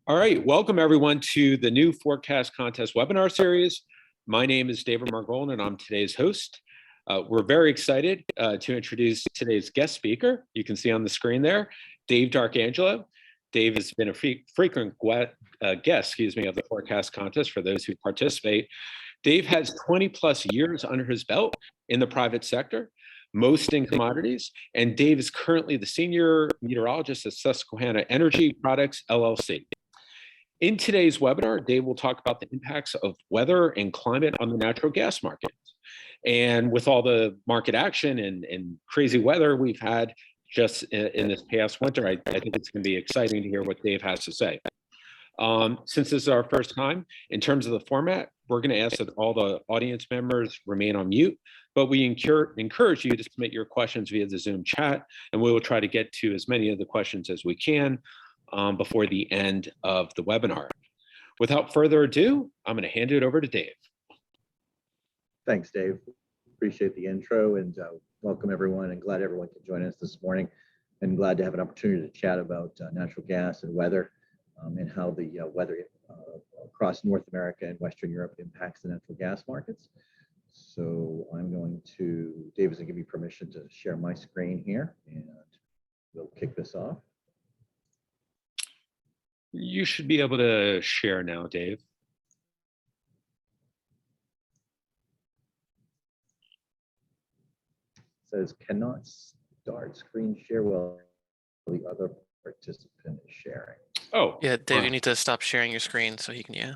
All right, welcome everyone to the new Forecast Contest webinar series. My name is David Margolin and I'm today's host. We're very excited to introduce today's guest speaker. You can see on the screen there, Dave D'Arcangelo. Dave has been a frequent guest, of the Forecast Contest for those who participate. Dave has 20 plus years under his belt in the private sector, most in commodities, and Dave is currently the senior meteorologist at Susquehanna Energy Products, LLC. In today's webinar, Dave will talk about the impacts of weather and climate on the natural gas market. And with all the market action and crazy weather we've had just in this past winter, I think it's going to be exciting to hear what Dave has to say. Since this is our first time, in terms of the format, we're going to ask that all the audience members remain on mute, but we encourage you to submit your questions via the Zoom chat, and we will try to get to as many of the questions as we can before the end of the webinar. Without further ado, I'm going to hand it over to Dave. Thanks, Dave. Appreciate the intro and welcome everyone, and glad everyone can join us this morning, and glad to have an opportunity to chat about natural gas and weather and how the weather across North America and Western Europe impacts the natural gas markets. So Dave is going to give me permission to share my screen here, and we'll kick this off. You should be able to share now, Dave. It says cannot start screen share while the other participant is sharing. Oh. Yeah, Dave, you need to stop sharing your screen so he can, yeah.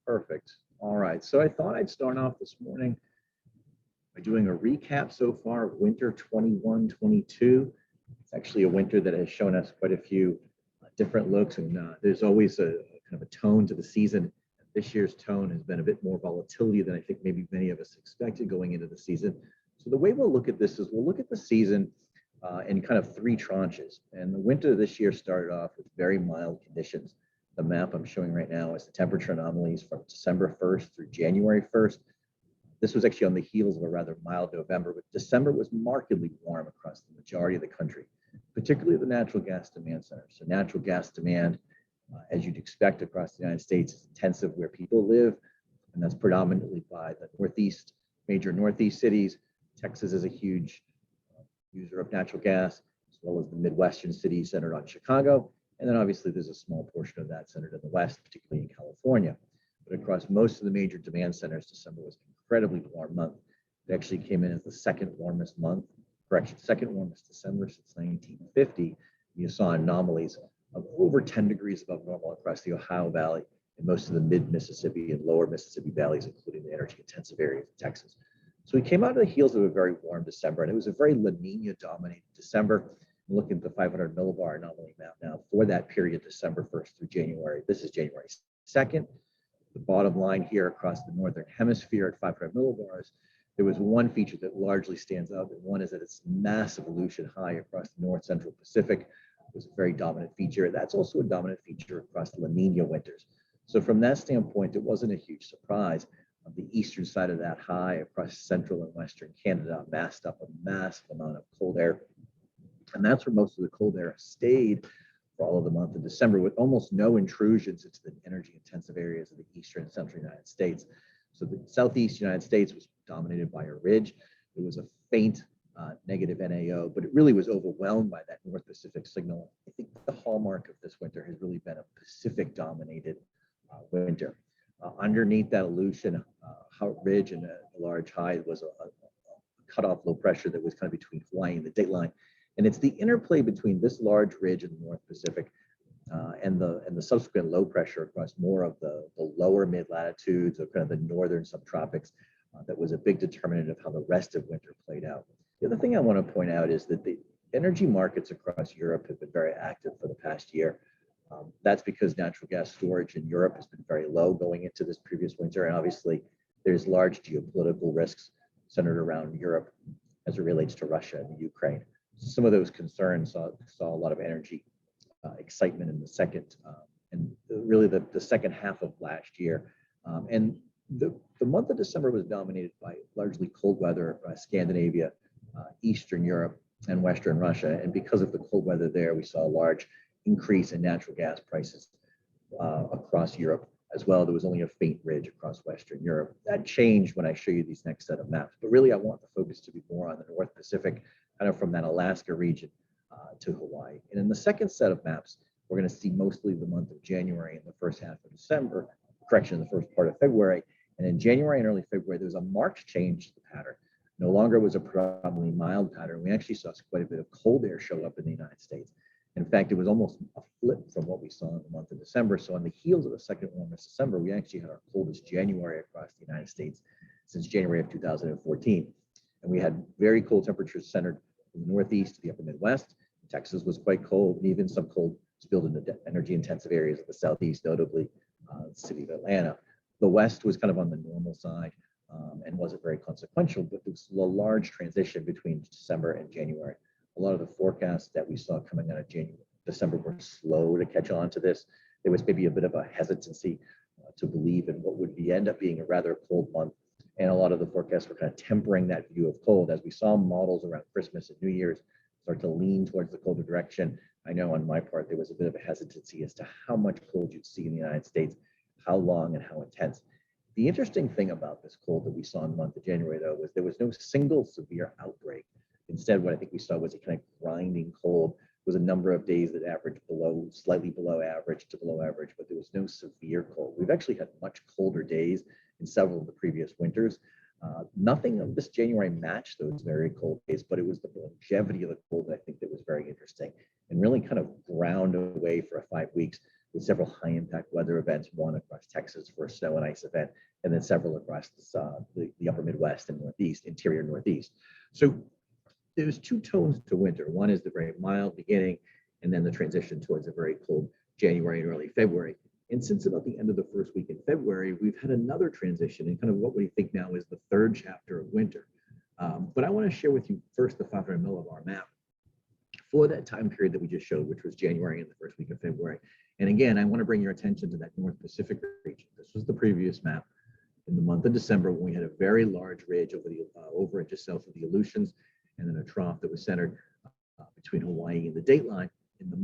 Perfect. All right, so I thought I'd start off this morning by doing a recap so far of winter 21-22. It's actually a winter that has shown us quite a few different looks, and there's always a kind of a tone to the season. This year's tone has been a bit more volatility than I think maybe many of us expected going into the season. So the way we'll look at this is we'll look at the season in kind of three tranches. And the winter this year started off with very mild conditions. The map I'm showing right now is the temperature anomalies from December 1st through January 1st. This was actually on the heels of a rather mild November, but December was markedly warm across the majority of the country, particularly the natural gas demand centers. So natural gas demand, as you'd expect across the United States, is intensive where people live, and that's predominantly by the Northeast, major Northeast cities. Texas is a huge user of natural gas, as well as the Midwestern cities centered on Chicago. And then obviously there's a small portion of that centered in the West, particularly in California. But across most of the major demand centers, December was an incredibly warm month. It actually came in as the second warmest December since 1950. You saw anomalies of over 10 degrees above normal across the Ohio Valley and most of the mid-Mississippi and lower Mississippi valleys, including the energy-intensive areas of Texas. So we came out of the heels of a very warm December, and it was a very La Nina-dominated December. Looking at the 500 Millibar Anomaly Map now for that period, December 1st through January. This is January 2nd. The bottom line here across the Northern Hemisphere at 500 millibars, there was one feature that largely stands out, and one is that its massive Aleutian high across the North Central Pacific was a very dominant feature. That's also a dominant feature across the La Nina winters. So from that standpoint, it wasn't a huge surprise. On the eastern side of that high across central and western Canada massed up a massive amount of cold air. And that's where most of the cold air stayed for all of the month of December, with almost no intrusions into the energy-intensive areas of the eastern and central United States. So the southeast United States was dominated by a ridge. It was a faint negative NAO, but it really was overwhelmed by that North Pacific signal. I think the hallmark of this winter has really been a Pacific-dominated winter. Underneath that Aleutian ridge and a large high was a cutoff low pressure that was kind of between Hawaii and the dateline. And it's the interplay between this large ridge in the North Pacific and the subsequent low pressure across more of the lower mid latitudes or kind of the northern subtropics that was a big determinant of how the rest of winter played out. The other thing I want to point out is that the energy markets across Europe have been very active for the past year. That's because natural gas storage in Europe has been very low going into this previous winter. And obviously, there's large geopolitical risks centered around Europe as it relates to Russia and Ukraine. Some of those concerns saw a lot of energy excitement in the second and really the second half of last year. And The month of December was dominated by largely cold weather across Scandinavia, Eastern Europe, and Western Russia. And because of the cold weather there, we saw a large increase in natural gas prices across Europe as well. There was only a faint ridge across Western Europe. That changed when I show you these next set of maps. But really, I want the focus to be more on the North Pacific, kind of from that Alaska region to Hawaii. And in the second set of maps, we're going to see mostly the month of January and the first half of December, correction, the first part of February. And in January and early February, there was a marked change to the pattern. No longer was a predominantly mild pattern. We actually saw quite a bit of cold air show up in the United States. In fact, it was almost a flip from what we saw in the month of December. So on the heels of the second warmest December, we actually had our coldest January across the United States since January of 2014. And we had very cold temperatures centered from the Northeast to the upper Midwest. Texas was quite cold, and even some cold spilled into energy intensive areas of the Southeast, notably the city of Atlanta. The West was kind of on the normal side and wasn't very consequential, but there was a large transition between December and January. A lot of the forecasts that we saw coming out of December were slow to catch on to this. There was maybe a bit of a hesitancy to believe in what would end up being a rather cold month. And a lot of the forecasts were kind of tempering that view of cold as we saw models around Christmas and New Year's start to lean towards the colder direction. I know on my part, there was a bit of a hesitancy as to how much cold you'd see in the United States, how long and how intense. The interesting thing about this cold that we saw in the month of January, though, was there was no single severe outbreak. Instead, what I think we saw was a kind of grinding cold. It was a number of days that averaged slightly below average to below average, but there was no severe cold. We've actually had much colder days in several of the previous winters. Nothing of this January matched those very cold days, but it was the longevity of the cold that I think that was very interesting and really kind of ground away for 5 weeks with several high impact weather events, one across Texas for a snow and ice event, and then several across the upper Midwest and Northeast, interior Northeast. So there's two tones to winter. One is the very mild beginning, and then the transition towards a very cold January and early February. And since about the end of the first week in February, we've had another transition in kind of what we think now is the third chapter of winter. But I want to share with you first the 500 millibar map for that time period that we just showed, which was January and the first week of February. And again, I want to bring your attention to that North Pacific region. This was the previous map in the month of December when we had a very large ridge over it just south of the Aleutians, and then a trough that was centered between Hawaii and the dateline. In the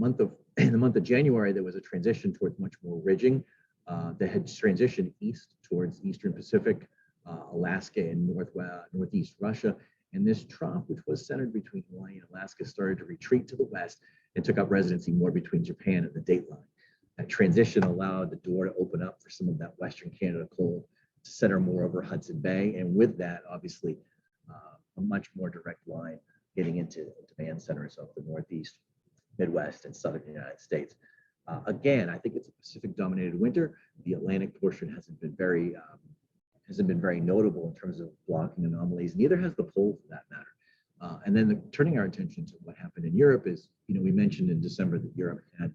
month of January, there was a transition towards much more ridging that had transitioned east towards Eastern Pacific, Alaska, and Northeast Russia. And this trough, which was centered between Hawaii and Alaska, started to retreat to the west and took up residency more between Japan and the dateline. That transition allowed the door to open up for some of that Western Canada cold to center more over Hudson Bay. And with that, obviously, a much more direct line getting into demand centers of the Northeast, Midwest, and Southern United States. Again, I think it's a Pacific-dominated winter. The Atlantic portion hasn't been very notable in terms of blocking anomalies. Neither has the pole, for that matter. And then turning our attention to what happened in Europe is, we mentioned in December that Europe had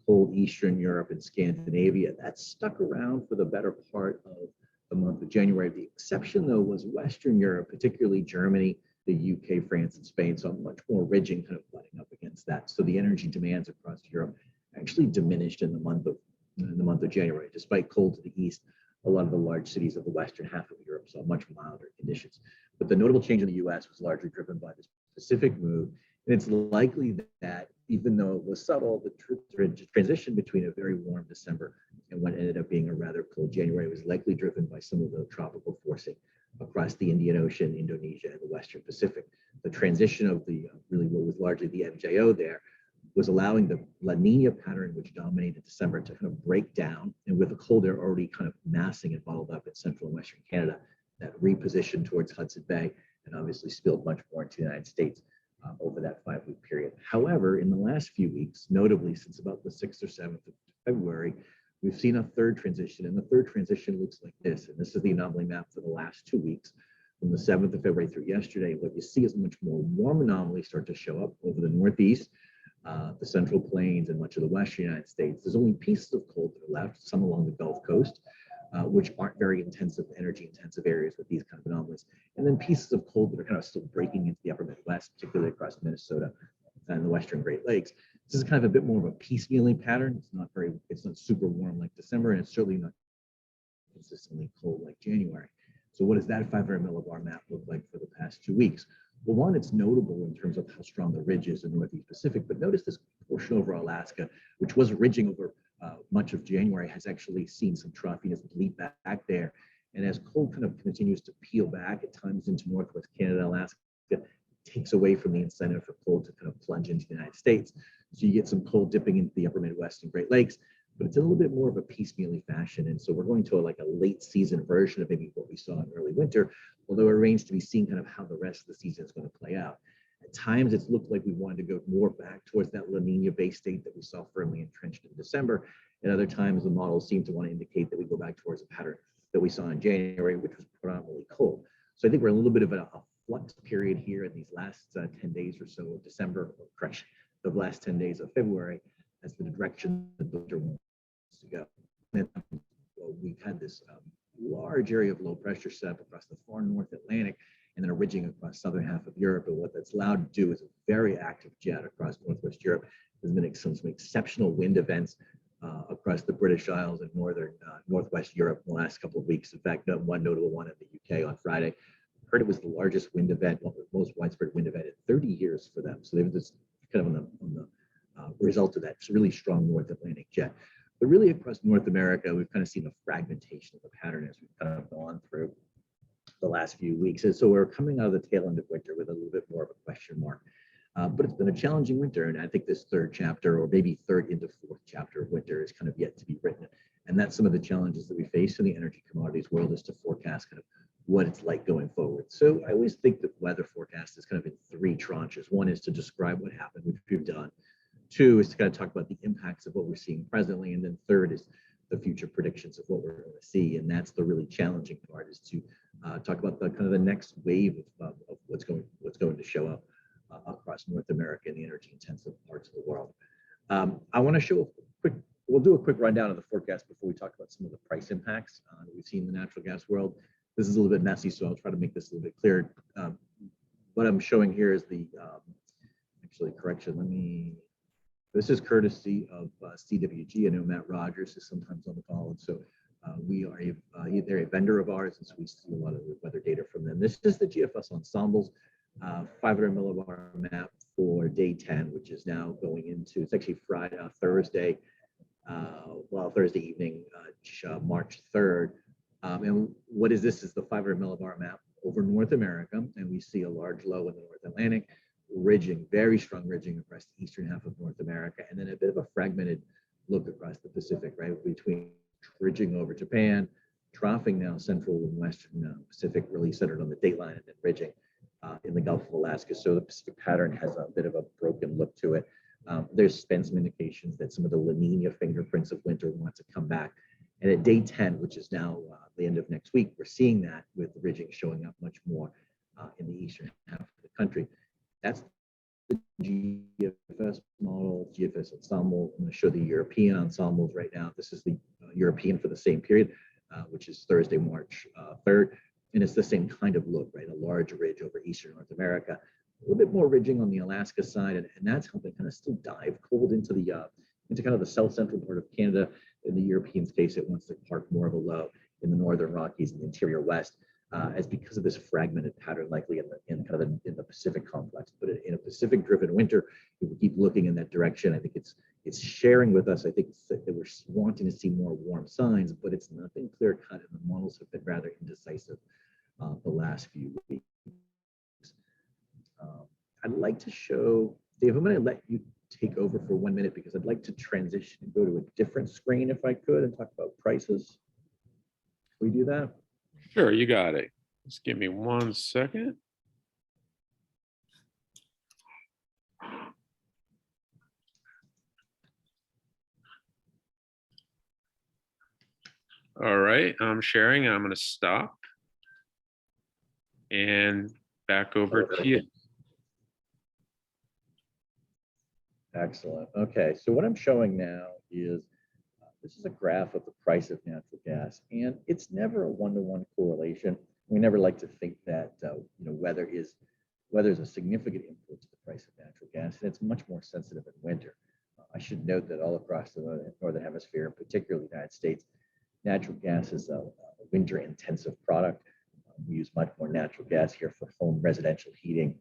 cold Eastern Europe and Scandinavia. That stuck around for the better part of the month of January. The exception, though, was Western Europe, particularly Germany, the UK, France, and Spain. So much more ridging kind of butting up against that. So the energy demands across Europe actually diminished in the month of January. Despite cold to the east, a lot of the large cities of the western half of Europe saw much milder conditions. But the notable change in the US was largely driven by this Pacific move. And it's likely that even though it was subtle, the transition between a very warm December and what ended up being a rather cold January was likely driven by some of the tropical forcing across the Indian Ocean, Indonesia, and the Western Pacific. The transition of really what was largely the MJO there was allowing the La Nina pattern, which dominated December, to kind of break down. And with the cold air already kind of massing and bottled up in central and Western Canada, that repositioned towards Hudson Bay and obviously spilled much more into the United States over that 5-week period. However, in the last few weeks, notably since about the 6th or 7th of February, we've seen a third transition, and the third transition looks like this. And this is the anomaly map for the last 2 weeks, from the 7th of February through yesterday. What you see is much more warm anomalies start to show up over the Northeast, the Central Plains, and much of the Western United States. There's only pieces of cold that are left, some along the Gulf Coast, which aren't very energy-intensive areas with these kind of anomalies. And then pieces of cold that are kind of still breaking into the upper Midwest, particularly across Minnesota and the Western Great Lakes. This is kind of a bit more of a piecemealing pattern. It's not super warm like December, and it's certainly not consistently cold like January. So what does that 500 millibar map look like for the past 2 weeks? Well, one, it's notable in terms of how strong the ridge is in the Northeast Pacific, but notice this portion over Alaska, which was ridging over much of January, has actually seen some troughiness bleed back there. And as cold kind of continues to peel back at times into Northwest Canada, Alaska, takes away from the incentive for cold to kind of plunge into the United States. So you get some cold dipping into the upper Midwest and Great Lakes, but it's a little bit more of a piecemealy fashion. And so we're going to like a late season version of maybe what we saw in early winter, although it remains to be seen kind of how the rest of the season is going to play out. At times, it's looked like we wanted to go more back towards that La Nina base state that we saw firmly entrenched in December. At other times, the models seem to want to indicate that we go back towards a pattern that we saw in January, which was predominantly cold. So I think we're in a little bit of a flux period here in these last 10 days or so of December, or correction, the last 10 days of February, as the direction that the winter wants to go. And we've had this large area of low pressure set up across the far North Atlantic and then a ridging across southern half of Europe. And what that's allowed to do is a very active jet across Northwest Europe. There's been some exceptional wind events across the British Isles and Northwest Europe in the last couple of weeks. In fact, one notable one in the UK on Friday. I heard it was the largest wind event, well, the most widespread wind event in 30 years for them. So they've just kind of on the result of that. It's a really strong North Atlantic jet. But really across North America, we've kind of seen a fragmentation of the pattern as we've kind of gone through the last few weeks. And so we're coming out of the tail end of winter with a little bit more of a question mark. But it's been a challenging winter. And I think this third chapter, or maybe third into fourth chapter of winter, is kind of yet to be written. And that's some of the challenges that we face in the energy commodities world, is to forecast kind of what it's like going forward. So I always think that weather forecast is kind of in three tranches. One is to describe what happened, which we've done. Two is to kind of talk about the impacts of what we're seeing presently. And then third is the future predictions of what we're going to see. And that's the really challenging part, is to talk about the kind of the next wave of what's going to show up across North America and the energy intensive parts of the world. I want to show we'll do a quick rundown of the forecast before we talk about some of the price impacts that we've seen in the natural gas world. This is a little bit messy, so I'll try to make this a little bit clearer. What I'm showing here is the, this is courtesy of CWG. I know Matt Rogers is sometimes on the call, and so they're a vendor of ours, and so we see a lot of the weather data from them. This is the GFS Ensembles 500 millibar map for day 10, which is now going into, it's actually Thursday evening, March 3rd. And what is this? Is the 500 millibar map over North America, and we see a large low in the North Atlantic, ridging, very strong ridging across the eastern half of North America, and then a bit of a fragmented look across the Pacific, right, between ridging over Japan, troughing now central and western Pacific, really centered on the dateline, and then ridging in the Gulf of Alaska. So the Pacific pattern has a bit of a broken look to it. There's been some indications that some of the La Nina fingerprints of winter want to come back. And at day 10, which is now the end of next week, we're seeing that with the ridging showing up much more in the eastern half of the country. That's the GFS model, GFS ensemble. I'm going to show the European ensembles right now. This is the European for the same period, which is Thursday, March 3rd. And it's the same kind of look, right? A large ridge over eastern North America, a little bit more ridging on the Alaska side, and that's helping kind of still dive cold into kind of the south central part of Canada. In the Europeans' case, it wants to park more of a low in the northern Rockies and the interior West, as because of this fragmented pattern, likely in the Pacific complex. But in a Pacific-driven winter, if we keep looking in that direction, I think it's sharing with us. I think that we're wanting to see more warm signs, but it's nothing clear cut, and the models have been rather indecisive the last few weeks. I'd like to show, Dave, I'm going to let you take over for 1 minute, because I'd like to transition and go to a different screen if I could and talk about prices. Can we do that? Sure, you got it. Just give me 1 second. All right, I'm sharing. I'm going to stop and back over to you. Excellent. Okay, so what I'm showing now is this is a graph of the price of natural gas, and it's never a one-to-one correlation. We never like to think that weather is a significant input to the price of natural gas, and it's much more sensitive in winter. I should note that all across the northern hemisphere, and particularly the United States, Natural gas is a winter intensive product. We use much more natural gas here for home residential heating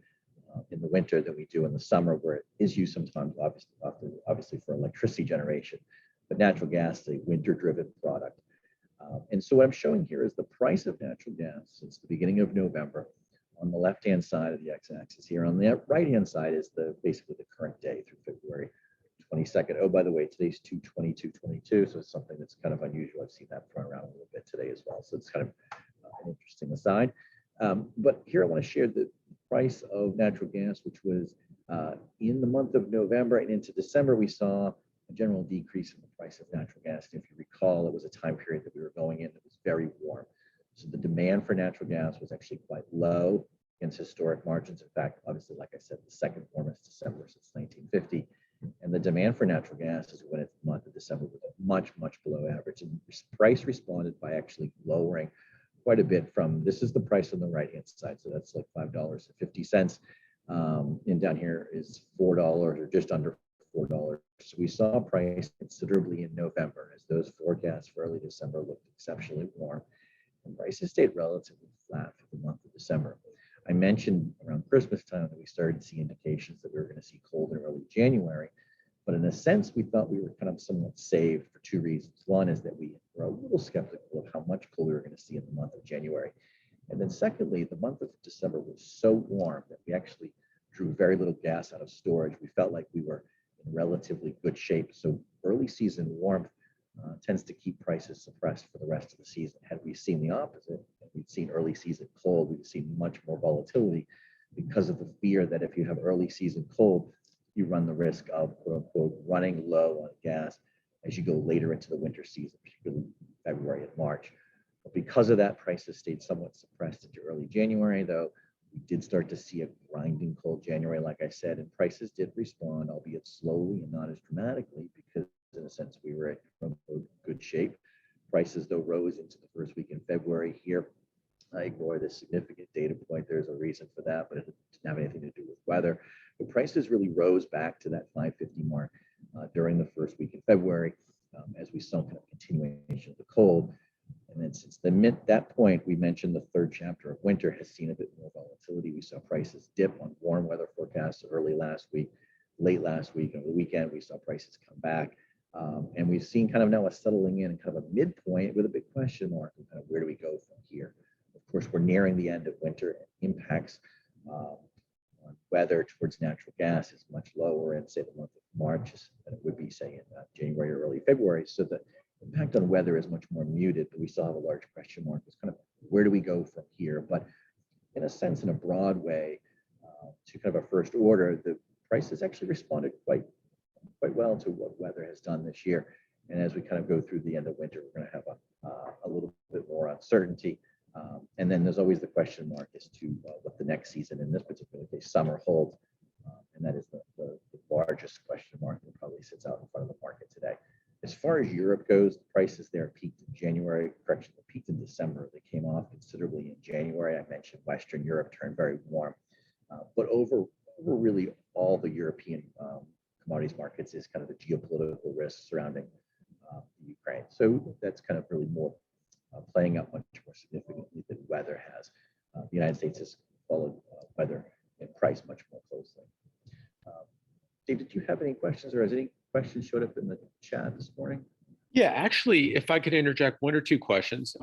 in the winter than we do in the summer, where it is used sometimes, obviously for electricity generation. But natural gas is a winter-driven product. And so what I'm showing here is the price of natural gas since the beginning of November on the left-hand side of the x-axis here. On the right-hand side is basically the current day through February 22nd. Oh, by the way, today's 2/22/22, so it's something that's kind of unusual. I've seen that thrown around a little bit today as well. So it's kind of an interesting aside. But here I want to share the price of natural gas, which was in the month of November and into December, we saw a general decrease in the price of natural gas. And if you recall, it was a time period that we were going in that was very warm. So the demand for natural gas was actually quite low against historic margins. In fact, obviously, like I said, the second warmest December since 1950. And the demand for natural gas is when it's the month of December was much, much below average. And price responded by actually lowering quite a bit from, this is the price on the right-hand side. So that's like $5.50. And down here is $4 or just under $4. So we saw price considerably in November as those forecasts for early December looked exceptionally warm. And prices stayed relatively flat for the month of December. I mentioned around Christmas time that we started to see indications that we were going to see cold in early January. But in a sense, we thought we were kind of somewhat saved for two reasons. One is that we were a little skeptical of how much cold we were going to see in the month of January. And then secondly, the month of December was so warm that we actually drew very little gas out of storage. We felt like we were in relatively good shape. So early season warmth tends to keep prices suppressed for the rest of the season. Had we seen the opposite, if we'd seen early season cold, we'd seen much more volatility because of the fear that if you have early season cold, you run the risk of quote unquote running low on gas as you go later into the winter season, particularly February and March. But because of that, prices stayed somewhat suppressed into early January, though we did start to see a grinding cold January, like I said, and prices did respond, albeit slowly and not as dramatically, because in a sense we were in good shape. Prices though rose into the first week in February here. I ignore this significant data point. There's a reason for that, but it didn't have anything to do with weather. But prices really rose back to that 550 mark during the first week in February as we saw kind of continuation of the cold. And then since that point, we mentioned the third chapter of winter has seen a bit more volatility. We saw prices dip on warm weather forecasts early last week, late last week, and over the weekend, we saw prices come back. And we've seen kind of now a settling in and kind of a midpoint with a big question mark and kind of where do we go from here? Of course, we're nearing the end of winter. Impacts on weather towards natural gas is much lower in, say, the month of March than it would be, say, in January or early February. So the impact on weather is much more muted, but we still have a large question mark. It's kind of where do we go from here? But in a sense, in a broad way, to kind of a first order, the prices actually responded quite well to what weather has done this year. And as we kind of go through the end of winter, we're going to have a little bit more uncertainty. And then there's always the question mark as to what the next season, in this particular case, summer holds. And that is the largest question mark that probably sits out in front of the market today. As far as Europe goes, the prices there peaked in January, correction, they peaked in December. They came off considerably in January. I mentioned Western Europe turned very warm. But over really all the European commodities markets is kind of the geopolitical risks surrounding Ukraine. So that's kind of really more playing out much more significantly than weather has. The United States has followed weather and price much more closely. Dave, did you have any questions, or has any questions showed up in the chat this morning? Yeah, actually, if I could interject one or two questions.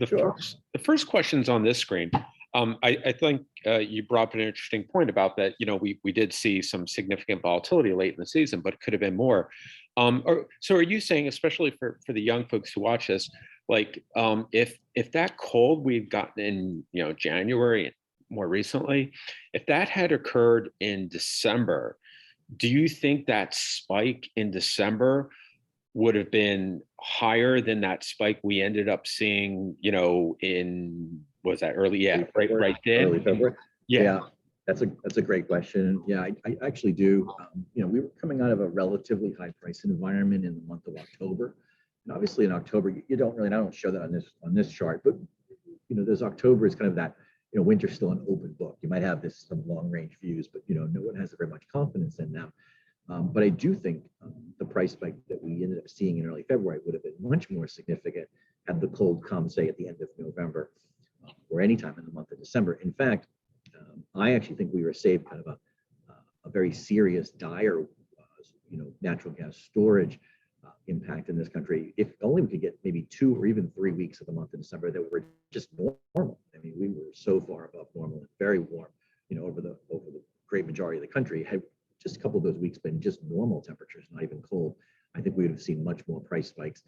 Sure. The first question's on this screen. I think you brought up an interesting point about that. You know, we did see some significant volatility late in the season, but could have been more. So are you saying, especially for the young folks who watch this, like if that cold we've gotten in January and more recently, if that had occurred in December, do you think that spike in December would have been higher than that spike we ended up seeing, in, was that early? Yeah, right then. Early February. Yeah. That's a great question. Yeah, I actually do. We were coming out of a relatively high price environment in the month of October. And obviously in October, you don't really, and I don't show that on this chart, but there's October is kind of that, winter's still an open book. You might have some long range views, but no one has very much confidence in them. But I do think the price spike that we ended up seeing in early February would have been much more significant have the cold come, say, at the end of November or anytime in the month of December. In fact, I actually think we were saved kind of a very serious, dire, natural gas storage impact in this country. If only we could get maybe 2 or even 3 weeks of the month of December that were just normal. I mean, we were so far above normal and very warm, over the great majority of the country. Had just a couple of those weeks been just normal temperatures, not even cold, I think we would have seen much more price spikes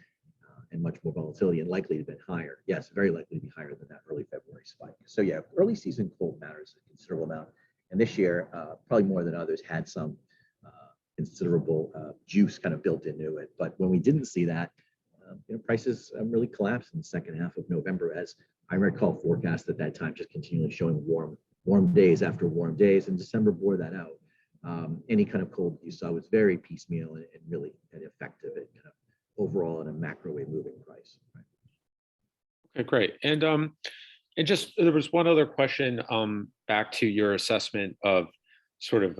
and much more volatility, and likely to have been higher. Yes, very likely to be higher than that early February spike. So yeah, early season cold matters a considerable amount. And this year, probably more than others, had some considerable juice kind of built into it. But when we didn't see that, prices really collapsed in the second half of November, as I recall forecasts at that time just continually showing warm days after warm days, and December bore that out. Any kind of cold you saw was very piecemeal and really ineffective at kind of overall in a macro way moving price. Right? Okay, great. And just there was one other question back to your assessment of sort of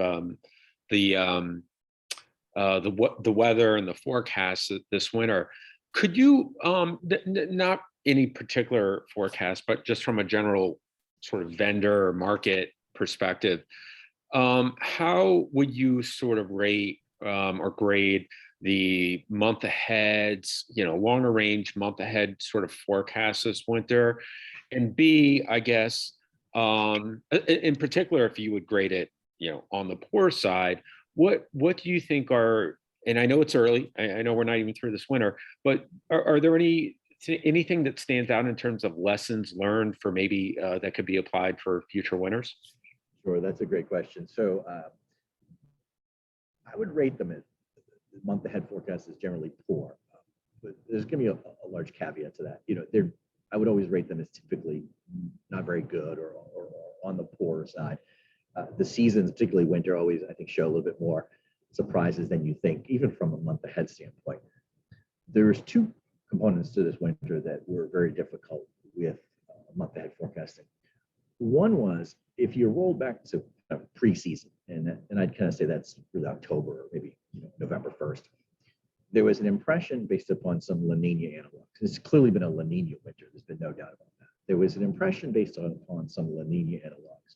the weather and the forecast this winter. Could you not any particular forecast, but just from a general sort of vendor or market perspective, how would you sort of rate or grade the month ahead, longer range month ahead sort of forecast this winter? And B, I guess, in particular, if you would grade it, on the poor side, what do you think are, and I know it's early, I know we're not even through this winter, but are there anything that stands out in terms of lessons learned for maybe that could be applied for future winters? Sure, that's a great question. So I would rate them as the month ahead forecast is generally poor, but there's going to be a large caveat to that. I would always rate them as typically not very good or on the poor side. The seasons, particularly winter, always I think show a little bit more surprises than you think, even from a month ahead standpoint. There's 2 components to this winter that were very difficult with month ahead forecasting. One was if you roll back to preseason, and I'd kind of say that's really October or maybe November 1st, there was an impression based upon some La Nina analogs. It's clearly been a La Nina winter. There's been no doubt about that. There was an impression based on some La Nina analogs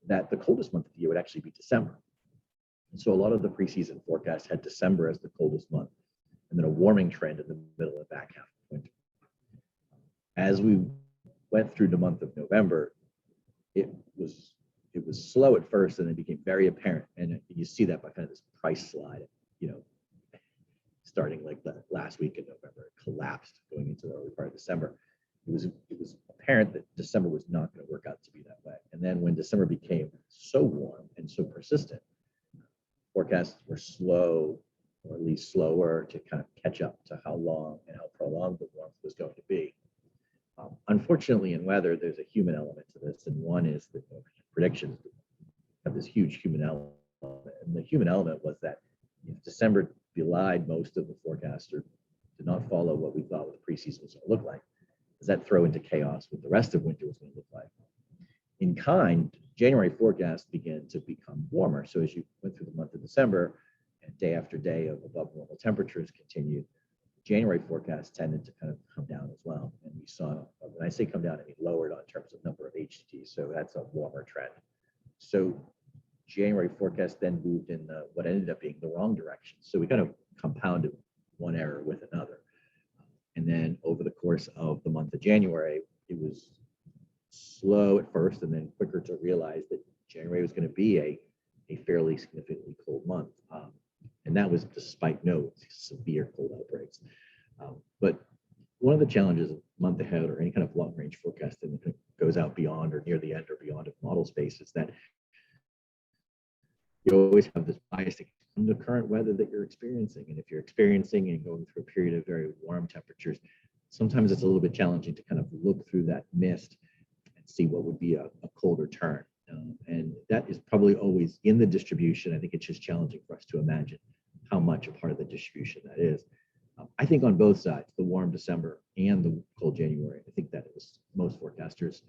that the coldest month of the year would actually be December. And so a lot of the preseason forecasts had December as the coldest month, and then a warming trend in the middle and back half of winter. As we went through the month of November, it was slow at first, and it became very apparent. And you see that by kind of this price slide, starting like the last week in November, it collapsed going into the early part of December. It was apparent that December was not going to work out to be that way. And then when December became so warm and so persistent, forecasts were slow, or at least slower, to kind of catch up to how long and how prolonged the warmth was going to be. Unfortunately, in weather, there's a human element to this, and one is that predictions have this huge human element. And the human element was that if December belied most of the forecast or did not follow what we thought the preseason was going to look like, does that throw into chaos what the rest of winter was going to look like? In kind, January forecasts began to become warmer. So as you went through the month of December and day after day of above normal temperatures continued, January forecasts tended to kind of come down as well. And we saw, when I say come down, I mean lowered in terms of number of HTTs. So that's a warmer trend. So January forecast then moved in what ended up being the wrong direction. So we kind of compounded one error with another. And then over the course of the month of January, it was slow at first and then quicker to realize that January was going to be a fairly significantly cold month. And that was despite no severe cold outbreaks. But one of the challenges of month ahead or any kind of long range forecasting that goes out beyond or near the end or beyond of model space is that you always have this bias in the current weather that you're experiencing. And if you're experiencing and going through a period of very warm temperatures, sometimes it's a little bit challenging to kind of look through that mist and see what would be a colder turn. And that is probably always in the distribution. I think it's just challenging for us to imagine how much a part of the distribution that is. I think on both sides, the warm December and the cold January, I think that is most forecasters,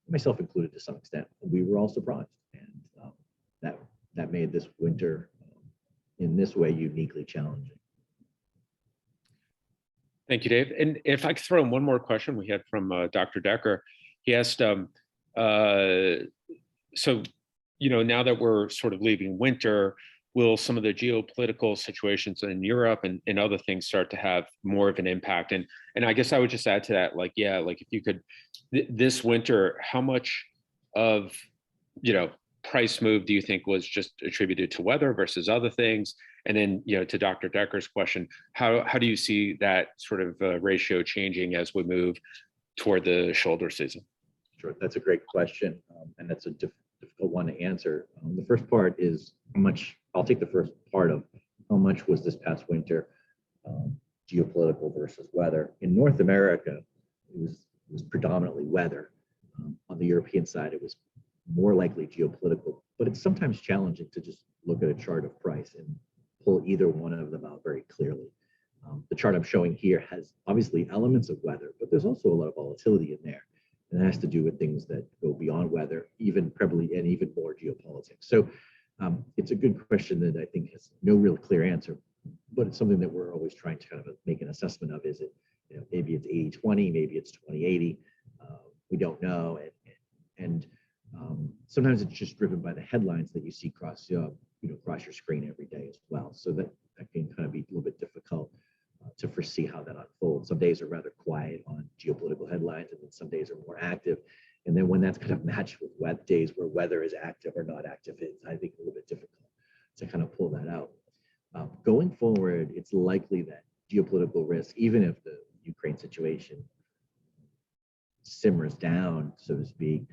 myself included to some extent, we were all surprised. And that made this winter in this way uniquely challenging. Thank you, Dave. And if I could throw in one more question we had from Dr. Decker. He asked, so, now that we're sort of leaving winter, will some of the geopolitical situations in Europe and other things start to have more of an impact? And I guess I would just add to that, like, yeah, like if you could, this winter, how much of, price move do you think was just attributed to weather versus other things? And then, to Dr. Decker's question, how do you see that sort of ratio changing as we move toward the shoulder season? Sure, that's a great question, and that's a difficult one to answer. The first part is how much. I'll take the first part of how much was this past winter geopolitical versus weather. In North America, it was predominantly weather. On the European side, it was more likely geopolitical, but it's sometimes challenging to just look at a chart of price and pull either one of them out very clearly. The chart I'm showing here has obviously elements of weather, but there's also a lot of volatility in there. And it has to do with things that go beyond weather, even probably, and even more geopolitics. So it's a good question that I think has no real clear answer, but it's something that we're always trying to kind of make an assessment of. Is it, maybe it's 80-20, maybe it's 20-80. We don't know. And sometimes it's just driven by the headlines that you see across your screen every day as well. So that can kind of be a little bit difficult to foresee how that unfolds. Some days are rather quiet on geopolitical headlines, and then some days are more active. And then when that's kind of matched with days where weather is active or not active, it's, I think, a little bit difficult to kind of pull that out. Going forward, it's likely that geopolitical risk, even if the Ukraine situation simmers down, so to speak,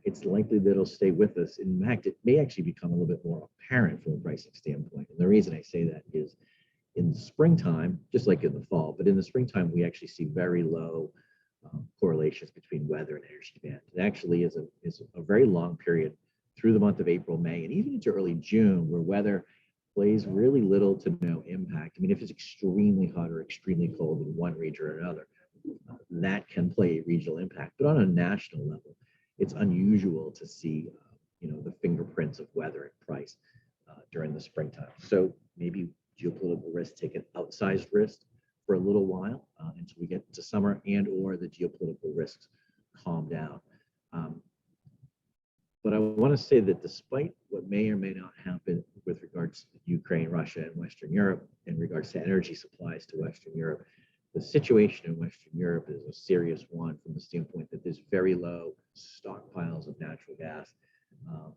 it's likely that it'll stay with us. In fact, it may actually become a little bit more apparent from a pricing standpoint. And the reason I say that is in the springtime, just like in the fall, but in the springtime, we actually see very low correlations between weather and energy demand. It actually is a very long period through the month of April, May, and even into early June, where weather plays really little to no impact. I mean, if it's extremely hot or extremely cold in one region or another, that can play a regional impact. But on a national level, it's unusual to see, the fingerprints of weather and price during the springtime. So maybe geopolitical risk take an outsized risk for a little while until we get to summer, and or the geopolitical risks calm down. But I want to say that despite what may or may not happen with regards to Ukraine, Russia, and Western Europe, in regards to energy supplies to Western Europe, the situation in Western Europe is a serious one from the standpoint that there's very low stockpiles of natural gas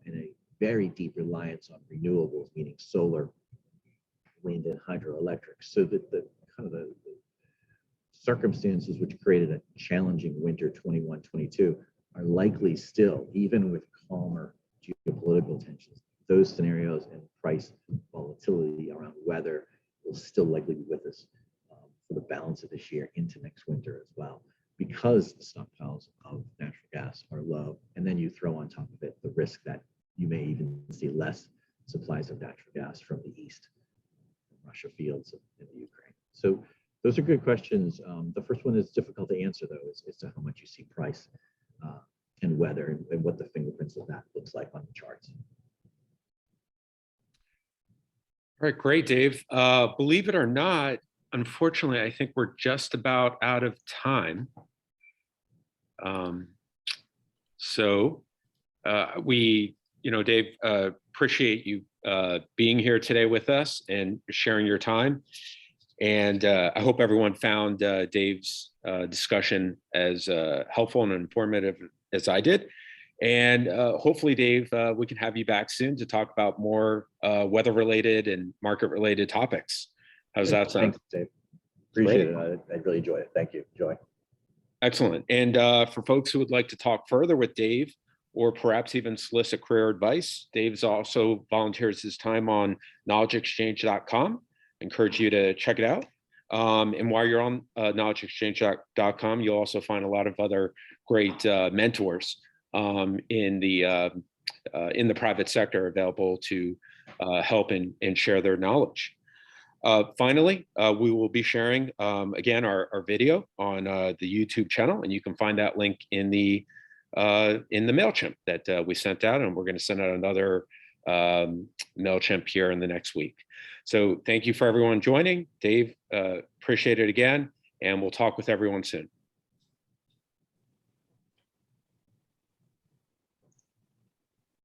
and a very deep reliance on renewables, meaning solar, wind, and hydroelectric. So that the circumstances which created a challenging winter 21-22 are likely still, even with calmer geopolitical tensions, those scenarios and price volatility around weather will still likely be with us for the balance of this year into next winter as well, because the stockpiles of natural gas are low. And then you throw on top of it the risk that you may even see less supplies of natural gas from the east, Russia fields in the Ukraine. So those are good questions. The first one is difficult to answer, though, as to how much you see price and weather and what the fingerprints of that looks like on the charts. All right, great, Dave. Believe it or not, unfortunately, I think we're just about out of time. Dave, appreciate you being here today with us and sharing your time. And I hope everyone found Dave's discussion as helpful and informative as I did. And hopefully, Dave, we can have you back soon to talk about more weather-related and market-related topics. How's that sound? Thanks, Dave. Appreciate it. I really enjoy it. Thank you. Joy. Excellent. And for folks who would like to talk further with Dave, or perhaps even solicit career advice, Dave's also volunteers his time on knowledgeexchange.com. Encourage you to check it out. And while you're on knowledgeexchange.com, you'll also find a lot of other great mentors in the private sector available to help and share their knowledge. Finally, we will be sharing again our video on the YouTube channel, and you can find that link in the MailChimp that we sent out, and we're going to send out another MailChimp here in the next week. So thank you for everyone joining. Dave, appreciate it again. and we'll talk with everyone soon.